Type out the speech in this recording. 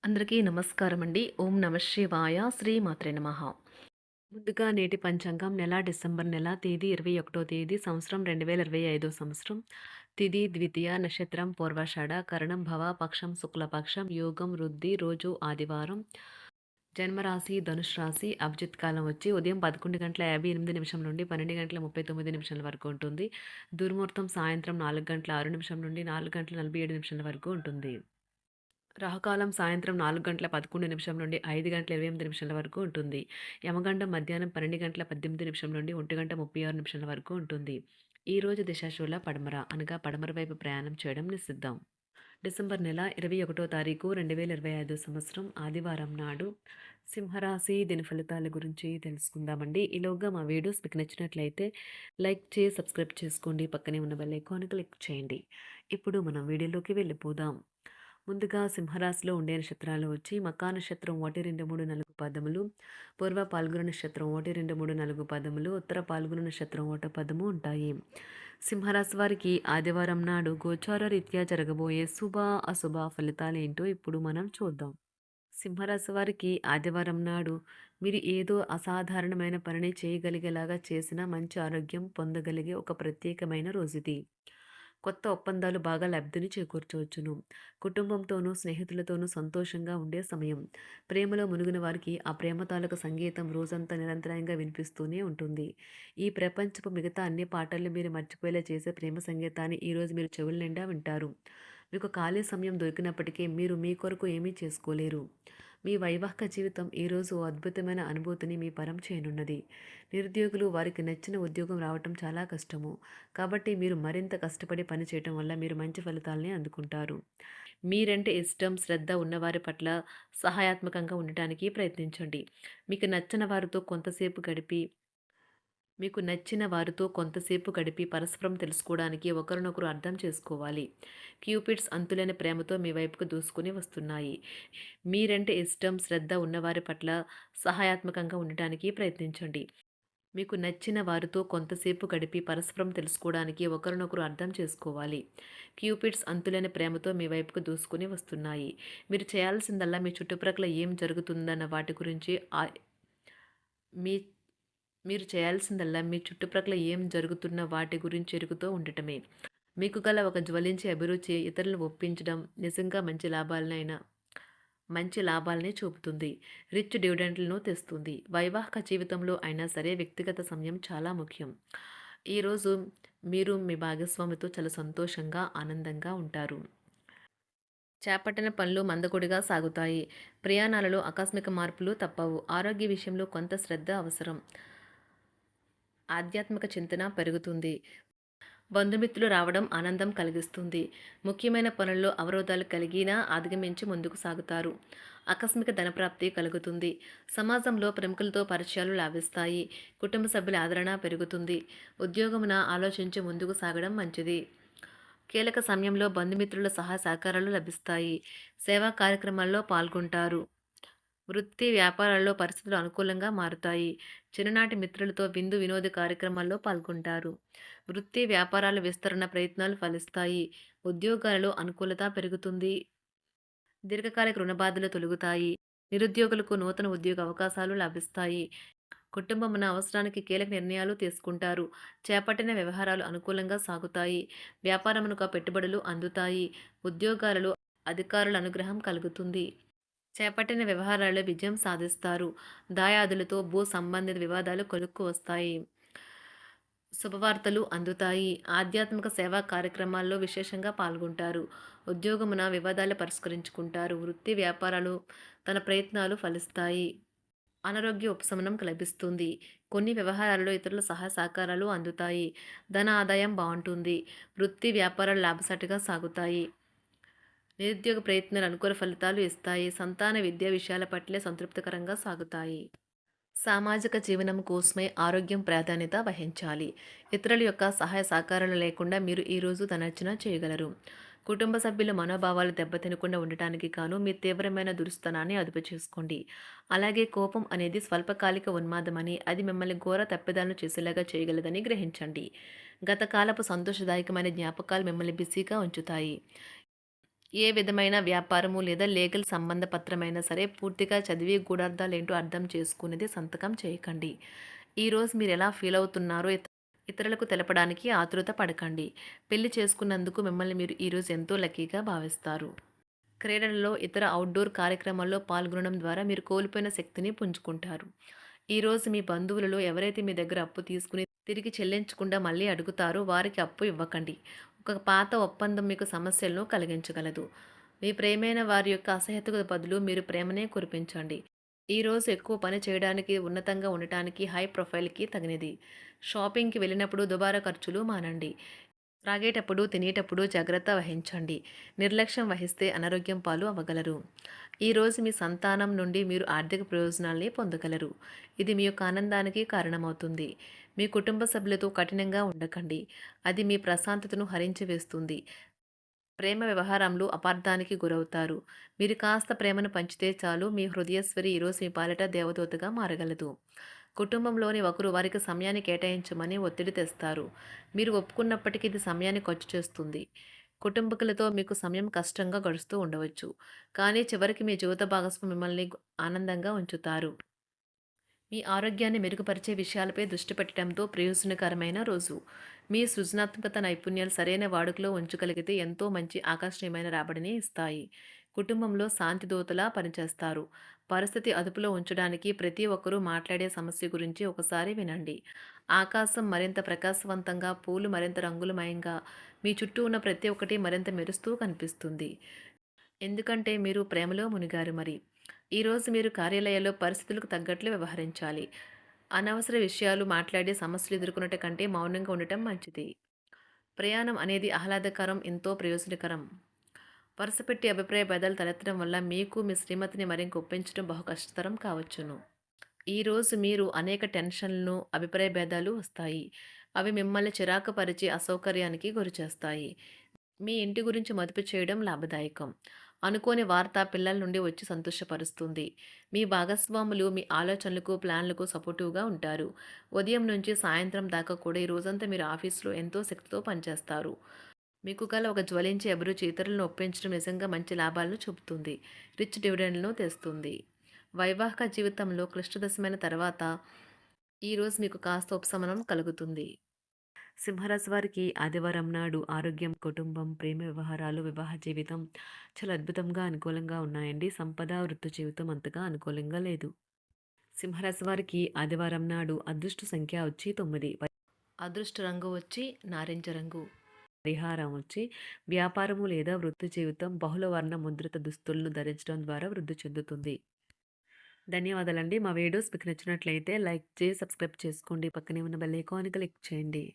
అందరికీ నమస్కారం అండి. ఓం నమ శివాయ. శ్రీమాత్రే నమః. ముందుగా నేటి పంచాంగం నెల డిసెంబర్ నెల తేదీ 21వ తేదీ సంవత్సరం 2025 సంవత్సరం. తిథి ద్వితీయ, నక్షత్రం పూర్వాషాఢ, కరణం భవ, పక్షం శుక్లపక్షం, యోగం వృద్ధి, రోజు ఆదివారం. జన్మరాశి ధనుష్ రాశి. అభిజిత్ కాలం వచ్చి ఉదయం 11:58 నుండి 12:39 వరకు ఉంటుంది. దుర్ముహూర్తం సాయంత్రం 4:06 నుండి 4:47 వరకు ఉంటుంది. రాహుకాలం సాయంత్రం 4:11 నుండి 5:28 వరకు ఉంటుంది. యమగండం మధ్యాహ్నం 12:18 నుండి 1:36 వరకు ఉంటుంది. ఈ రోజు దిశాశూల పడమర అనగా పడమర వైపు ప్రయాణం చేయడం నిషిద్ధం. డిసెంబర్ నెల 21వ తారీఖు 2025 సంవత్సరం ఆదివారం నాడు సింహరాశి దిన ఫలితాల గురించి తెలుసుకుందామండి. ఈలోగా మా వీడియోస్ మీకు నచ్చినట్లయితే లైక్ చేసి సబ్స్క్రైబ్ చేసుకోండి. పక్కనే ఉన్న బెల్ ఐకాన్ క్లిక్ చేయండి. ఇప్పుడు మనం వీడియోలోకి వెళ్ళిపోదాం. ముందుగా సింహరాశిలో ఉండే నక్షత్రాలు వచ్చి మకా నక్షత్రం 1, 2, 3, 4 పదములు, పూర్వ పాల్గొన నక్షత్రం 1, 2, 3, 4 పదములు, ఉత్తర పాల్గొన నక్షత్రం 1 పదము ఉంటాయి. సింహరాశి వారికి ఆదివారం నాడు గోచార రీత్యా జరగబోయే శుభ అశుభ ఫలితాలు ఏంటో ఇప్పుడు మనం చూద్దాం. సింహరాశి వారికి ఆదివారం నాడు మీరు ఏదో అసాధారణమైన పనిని చేయగలిగేలాగా చేసిన మంచి ఆరోగ్యం పొందగలిగే ఒక ప్రత్యేకమైన రోజుది. కొత్త ఒప్పందాలు బాగా లబ్ధిని చేకూర్చవచ్చును. కుటుంబంతోనూ స్నేహితులతోనూ సంతోషంగా ఉండే సమయం. ప్రేమలో మునిగిన వారికి ఆ ప్రేమ తాలూకు సంగీతం రోజంతా నిరంతరాయంగా వినిపిస్తూనే ఉంటుంది. ఈ ప్రపంచపు మిగతా అన్ని పాటల్ని మీరు మర్చిపోయేలా చేసే ప్రేమ సంగీతాన్ని ఈరోజు మీరు చెవుల నిండా వింటారు. మీకు ఖాళీ సమయం దొరికినప్పటికీ మీరు మీ కొరకు ఏమీ చేసుకోలేరు. మీ వైవాహిక జీవితం ఈరోజు ఓ అద్భుతమైన అనుభూతిని మీ పరం చేయనున్నది. నిరుద్యోగులు వారికి నచ్చిన ఉద్యోగం రావటం చాలా కష్టము. కాబట్టి మీరు మరింత కష్టపడి పని చేయటం వల్ల మీరు మంచి ఫలితాలని అందుకుంటారు. మీరంటే ఇష్టం, శ్రద్ధ ఉన్నవారి పట్ల సహాయాత్మకంగా ఉండటానికి ప్రయత్నించండి. మీకు నచ్చిన వారితో కొంతసేపు గడిపి మీకు నచ్చిన వారితో కొంతసేపు గడిపి పరస్పరం తెలుసుకోవడానికి ఒకరినొకరు అర్థం చేసుకోవాలి. క్యూపిడ్స్ అంతులేని ప్రేమతో మీ వైపుకు దూసుకుని వస్తున్నాయి. మీరంటే ఇష్టం, శ్రద్ధ ఉన్నవారి పట్ల సహాయాత్మకంగా ఉండటానికి ప్రయత్నించండి. మీకు నచ్చిన వారితో కొంతసేపు గడిపి పరస్పరం తెలుసుకోవడానికి ఒకరినొకరు అర్థం చేసుకోవాలి. క్యూపిడ్స్ అంతులేని ప్రేమతో మీ వైపుకు దూసుకుని వస్తున్నాయి. మీరు చేయాల్సిందల్లా మీ చుట్టుప్రక్కల ఏం జరుగుతుందన్న వాటి గురించి మీ మీరు చేయాల్సిందల్లా మీ చుట్టుప్రక్కల ఏం జరుగుతున్న వాటి గురించి ఎరుగుతూ ఉండటమే. మీకు గల ఒక జ్వలించే అభిరుచి ఇతరులను ఒప్పించడం నిజంగా మంచి లాభాలనే చూపుతుంది. రిచ్ డివిడెండ్లను తెస్తుంది. వైవాహిక జీవితంలో అయినా సరే వ్యక్తిగత సమయం చాలా ముఖ్యం. ఈరోజు మీరు మీ భాగస్వామితో చాలా సంతోషంగా ఆనందంగా ఉంటారు. చేపట్టిన పనులు మందకొడిగా సాగుతాయి. ప్రయాణాలలో ఆకస్మిక మార్పులు తప్పవు. ఆరోగ్య విషయంలో కొంత శ్రద్ధ అవసరం. ఆధ్యాత్మిక చింతన పెరుగుతుంది. బంధుమిత్రులు రావడం ఆనందం కలిగిస్తుంది. ముఖ్యమైన పనుల్లో అవరోధాలు కలిగినా అధిగమించి ముందుకు సాగుతారు. ఆకస్మిక ధనప్రాప్తి కలుగుతుంది. సమాజంలో ప్రముఖులతో పరిచయాలు లాభిస్తాయి. కుటుంబ సభ్యుల ఆదరణ పెరుగుతుంది. ఉద్యోగమున ఆలోచించి ముందుకు సాగడం మంచిది. కీలక సమయంలో బంధుమిత్రుల సహాయ సహకారాలు లభిస్తాయి. సేవా కార్యక్రమాల్లో పాల్గొంటారు. వృత్తి వ్యాపారాల్లో పరిస్థితులు అనుకూలంగా మారుతాయి. చిన్ననాటి మిత్రులతో విందు వినోద కార్యక్రమాల్లో పాల్గొంటారు. వృత్తి వ్యాపారాల విస్తరణ ప్రయత్నాలు ఫలిస్తాయి. ఉద్యోగాలలో అనుకూలత పెరుగుతుంది. దీర్ఘకాలిక రుణ బాధలు తొలగుతాయి. నిరుద్యోగులకు నూతన ఉద్యోగ అవకాశాలు లభిస్తాయి. కుటుంబమున అవసరానికి కీలక నిర్ణయాలు తీసుకుంటారు. చేపట్టిన వ్యవహారాలు అనుకూలంగా సాగుతాయి. వ్యాపారమునకు పెట్టుబడులు అందుతాయి. ఉద్యోగాలలో అధికారుల అనుగ్రహం కలుగుతుంది. చేపట్టిన వ్యవహారాల్లో విజయం సాధిస్తారు. దాయాదులతో భూ సంబంధిత వివాదాలు కొలుక్కు వస్తాయి. శుభవార్తలు అందుతాయి. ఆధ్యాత్మిక సేవా కార్యక్రమాల్లో విశేషంగా పాల్గొంటారు. ఉద్యోగమున వివాదాలు పరిష్కరించుకుంటారు. వృత్తి వ్యాపారాలు తన ప్రయత్నాలు ఫలిస్తాయి. అనారోగ్య ఉపశమనం లభిస్తుంది. కొన్ని వ్యవహారాల్లో ఇతరుల సహాయ సహకారాలు అందుతాయి. ధన ఆదాయం బాగుంటుంది. వృత్తి వ్యాపారాలు లాభసాటిగా సాగుతాయి. నిరుద్యోగ ప్రయత్నాలు అనుకూల ఫలితాలు ఇస్తాయి. సంతాన విద్యా విషయాల పట్లే సంతృప్తికరంగా సాగుతాయి. సామాజిక జీవనం కోసమే ఆరోగ్యం ప్రాధాన్యత వహించాలి. ఇతరుల యొక్క సహాయ సహకారాలు లేకుండా మీరు ఈరోజు ధనార్జన చేయగలరు. కుటుంబ సభ్యుల మనోభావాలు దెబ్బతినకుండా ఉండటానికి గాను మీ తీవ్రమైన దురుస్తనాన్ని అదుపు చేసుకోండి. అలాగే కోపం అనేది స్వల్పకాలిక ఉన్మాదమని, అది మిమ్మల్ని ఘోర తప్పిదాలను చేసేలాగా చేయగలదని గ్రహించండి. గత కాలపు సంతోషదాయకమైన జ్ఞాపకాలు మిమ్మల్ని బిజీగా ఉంచుతాయి. ఏ విధమైన వ్యాపారము లేదా లీగల్ సంబంధ పత్రమైనా సరే పూర్తిగా చదివి గూఢార్థాలేంటో అర్థం చేసుకునేది సంతకం చేయకండి. ఈరోజు మీరెలా ఫీల్ అవుతున్నారో ఇతరులకు తెలపడానికి ఆతురత పడకండి. పెళ్లి చేసుకున్నందుకు మిమ్మల్ని మీరు ఈరోజు ఎంతో లక్కీగా భావిస్తారు. క్రీడలలో ఇతర అవుట్‌డోర్ కార్యక్రమాల్లో పాల్గొనడం ద్వారా మీరు కోల్పోయిన శక్తిని పుంజుకుంటారు. ఈరోజు మీ బంధువులలో ఎవరైతే మీ దగ్గర అప్పు తీసుకుని తిరిగి చెల్లించకుండా మళ్ళీ అడుగుతారో వారికి అప్పు ఇవ్వకండి. ఒక పాత ఒప్పందం మీకు సమస్యలను కలిగించగలదు. మీ ప్రియమైన వారి యొక్క అసహ్యతకు బదులు మీరు ప్రేమనే కురిపించండి. ఈరోజు ఎక్కువ పని చేయడానికి, ఉన్నతంగా ఉండటానికి, హై ప్రొఫైల్‌కి తగినది. షాపింగ్‌కి వెళ్ళినప్పుడు దుబారా ఖర్చులు మానండి. త్రాగేటప్పుడు, తినేటప్పుడు జాగ్రత్త వహించండి. నిర్లక్ష్యం వహిస్తే అనారోగ్యం పాలు అవ్వగలరు. ఈరోజు మీ సంతానం నుండి మీరు ఆర్థిక ప్రయోజనాల్ని పొందగలరు. ఇది మీ యొక్క ఆనందానికి కారణమవుతుంది. మీ కుటుంబ సభ్యులతో కఠినంగా ఉండకండి. అది మీ ప్రశాంతతను హరించి వేస్తుంది. ప్రేమ వ్యవహారంలో అపార్థానికి గురవుతారు. మీరు కాస్త ప్రేమను పంచితే చాలు మీ హృదయస్వరి ఈరోజు మీ పాలిట దేవదూతగా మారగలదు. కుటుంబంలోని ఒకరు వారికి సమయాన్ని కేటాయించమని ఒత్తిడి తెస్తారు. మీరు ఒప్పుకున్నప్పటికీ ఇది సమయాన్ని ఖర్చు చేస్తుంది. కుటుంబకులతో మీకు సమయం కష్టంగా గడుస్తూ ఉండవచ్చు. కానీ చివరికి మీ జీవిత భాగస్వామి మిమ్మల్ని ఆనందంగా ఉంచుతారు. మీ ఆరోగ్యాన్ని మెరుగుపరిచే విషయాలపై దృష్టి పెట్టడంతో ప్రయోజనకరమైన రోజు. మీ సృజనాత్మకత నైపుణ్యాలు సరైన వాడుకలో ఉంచగలిగితే ఎంతో మంచి ఆకర్షణీయమైన రాబడిని ఇస్తాయి. కుటుంబంలో శాంతి దూతలా పనిచేస్తారు. పరిస్థితి అదుపులో ఉంచడానికి ప్రతి ఒక్కరూ మాట్లాడే సమస్య గురించి ఒకసారి వినండి. ఆకాశం మరింత ప్రకాశవంతంగా, పూలు మరింత రంగులమయంగా, మీ చుట్టూ ఉన్న ప్రతి ఒక్కటి మరింత మెరుస్తూ కనిపిస్తుంది. ఎందుకంటే మీరు ప్రేమలో మునిగారు మరి. ఈరోజు మీరు కార్యాలయాల్లో పరిస్థితులకు తగ్గట్లు వ్యవహరించాలి. అనవసర విషయాలు మాట్లాడి సమస్యలు ఎదుర్కొనట కంటే మౌనంగా ఉండటం మంచిది. ప్రయాణం అనేది ఆహ్లాదకరం, ఎంతో ప్రయోజనకరం. వరుసపెట్టి అభిప్రాయ భేదాలు తలెత్తడం వల్ల మీకు మీ శ్రీమతిని మరింక ఒప్పించడం బహు కష్టతరం కావచ్చును. ఈరోజు మీరు అనేక టెన్షన్లను, అభిప్రాయ భేదాలు వస్తాయి. అవి మిమ్మల్ని చిరాకు పరిచి అసౌకర్యానికి గురిచేస్తాయి. మీ ఇంటి గురించి మదుపు చేయడం లాభదాయకం. అనుకోని వార్త పిల్లల నుండి వచ్చి సంతోషపరుస్తుంది. మీ భాగస్వాములు మీ ఆలోచనలకు, ప్లాన్లకు సపోర్టివ్‌గా ఉంటారు. ఉదయం నుంచి సాయంత్రం దాకా కూడా ఈ రోజంతా మీరు ఆఫీస్‌లో ఎంతో శక్తితో పనిచేస్తారు. మీకు గల ఒక జ్వలించే అభిరుచి ఇతరులను ఒప్పించడం నిజంగా మంచి లాభాలను చూపుతుంది. రిచ్ డివిడెండ్‌లను తెస్తుంది. వైవాహిక జీవితంలో క్లిష్టదశమైన తర్వాత ఈరోజు మీకు కాస్త ఉపశమనం కలుగుతుంది. సింహరాశి వారికి ఆదివారం నాడు ఆరోగ్యం, కుటుంబం, ప్రేమ వ్యవహారాలు, వివాహ జీవితం చాలా అద్భుతంగా అనుకూలంగా ఉన్నాయండి. సంపద, వృత్తి జీవితం అంతగా అనుకూలంగా లేదు. సింహరాశి వారికి ఆదివారం నాడు అదృష్ట సంఖ్య వచ్చి 9. అదృష్ట రంగు వచ్చి నారింజ రంగు. పరిహారం వచ్చి వ్యాపారము లేదా వృత్తి జీవితం బహుళ వర్ణ ముద్రిత దుస్తులను ధరించడం ద్వారా వృద్ధి చెందుతుంది. ధన్యవాదాలండి. మా వీడియోస్ మీకు నచ్చినట్లయితే లైక్ చేసి సబ్స్క్రైబ్ చేసుకోండి. పక్కనే ఉన్న బెల్ ఐకాన్ క్లిక్ చేయండి.